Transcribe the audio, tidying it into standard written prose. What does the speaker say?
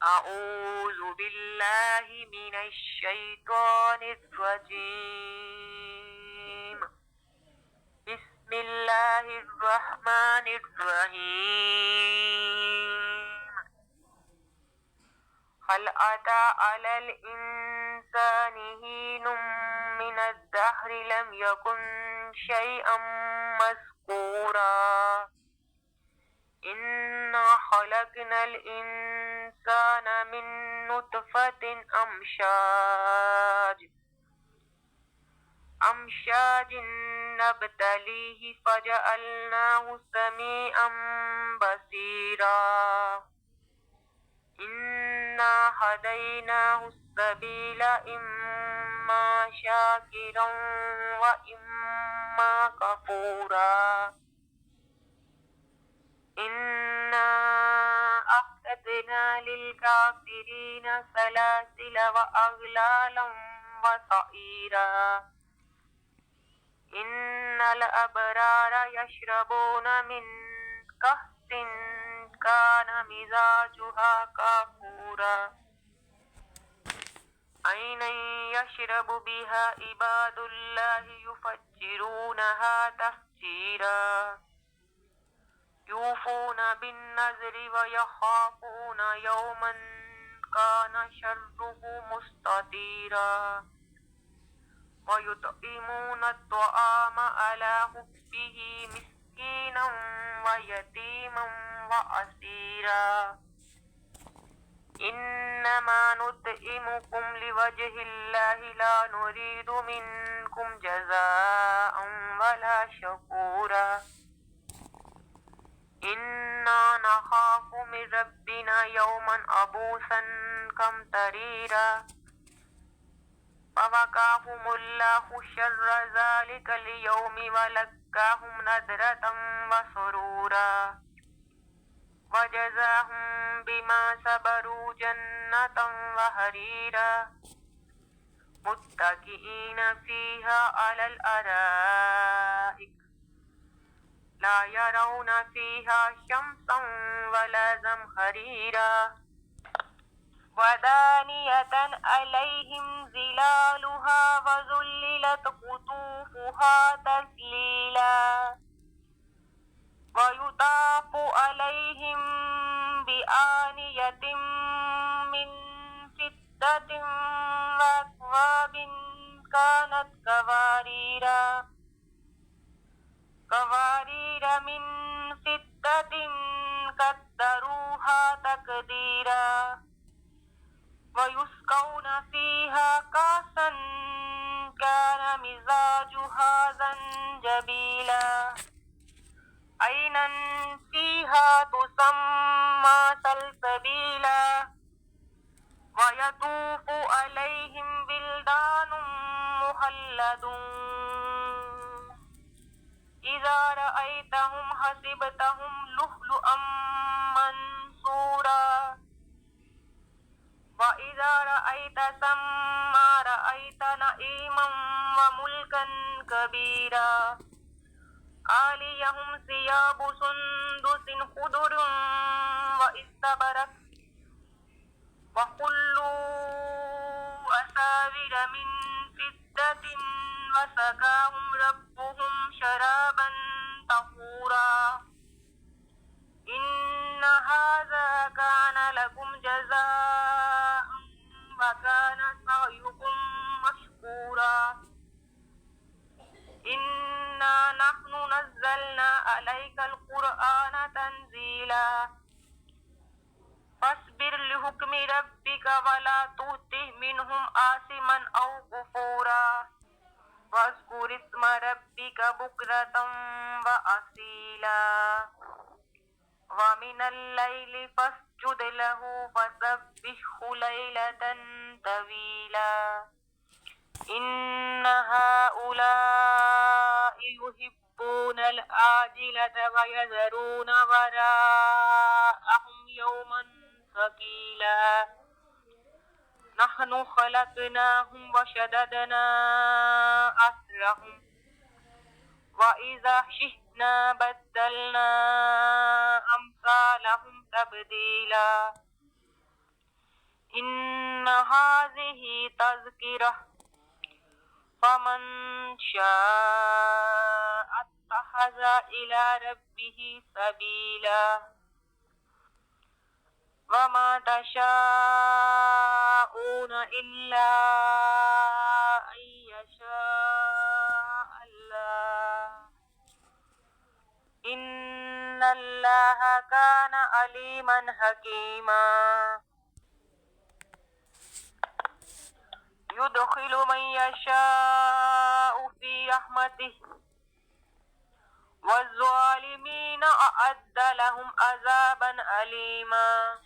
أعوذ بالله من الشيطان الرجيم. بسم الله الرحمن الرحيم. هل أتى على الإنسان حين من الدهر لم يكن شيئا مذكورا. إنا خلقنا الإنسان من نطفة أمشاج نبتليه فجعلناه سميعا بصيرا. إنا هديناه السبيل إما شاكرا وإما كفورا. إنا أعتدنا للكافرين سلاسل وأغلالا وسعيرا. إن الأبرار يشربون من كأس كان مزاجها كافورا. عينا يشرب بها عباد الله يفجرونها تفجيرا. يوفون بالنذر ويخافون يوما كان شره مستطيرا. ويطعمون الطعام على حبه مسكينا ويتيما وأسيرا. إنما نطعمكم لوجه الله لا نريد منكم جزاء ولا شكورا. إنا نخاف من ربنا يوما عبوسا قمطريرا. فوقاهم الله شر ذلك اليوم ولقاهم نضرة وسرورا. وجزاهم بما صبروا جنة وحريرا. متكئين فيها على الأرائك لا يرون فيها شمسا ولا زمهريرا. ودانية عليهم ظلالها وذللت قطوفها تذليلا. ويطاف عليهم بآنية من فضة وأكواب كانت قوارير من فضة قدروها تقديرا. ويسقون فيها كأسا كان مزاجها زنجبيلا. عينا فيها تسمى سلسبيلا. ويطوف عليهم بلدان مخلدون إذا رأيتهم حسبتهم لؤلؤا منثورا. وإذا رأيت ثم رأيت نعيما وملكا كبيرا. عاليهم ثياب سندس خضر واستبرق وحلوا أساور من فضة وسقاهم ربهم شرابا طهورا. إن هذا كان لكم جزاء وكان سعيكم مشكورا. إنا نحن نزلنا عليك القرآن تنزيلا. فاصبر لحكم ربك ولا تطع منهم آثما أو كفورا. واذكر اسم ربك بكرة وأصيلا. ومن الليل فاسجد له وسبحه ليلة طويلا. إن هؤلاء يحبون العاجلة ويذرون وراءهم يوما ثقيلا. نحن خلقناهم وشددنا أسرهم وإذا شئنا بدلنا أمثالهم تبديلا. إن هذه تذكرة فمن شاء اتخذ إلى ربه سبيلا وما تشاءون إلا أن يشاء الله إن الله كان عليما حكيما يدخل من يشاء في رحمته والظالمين أعد لهم عذابا أليما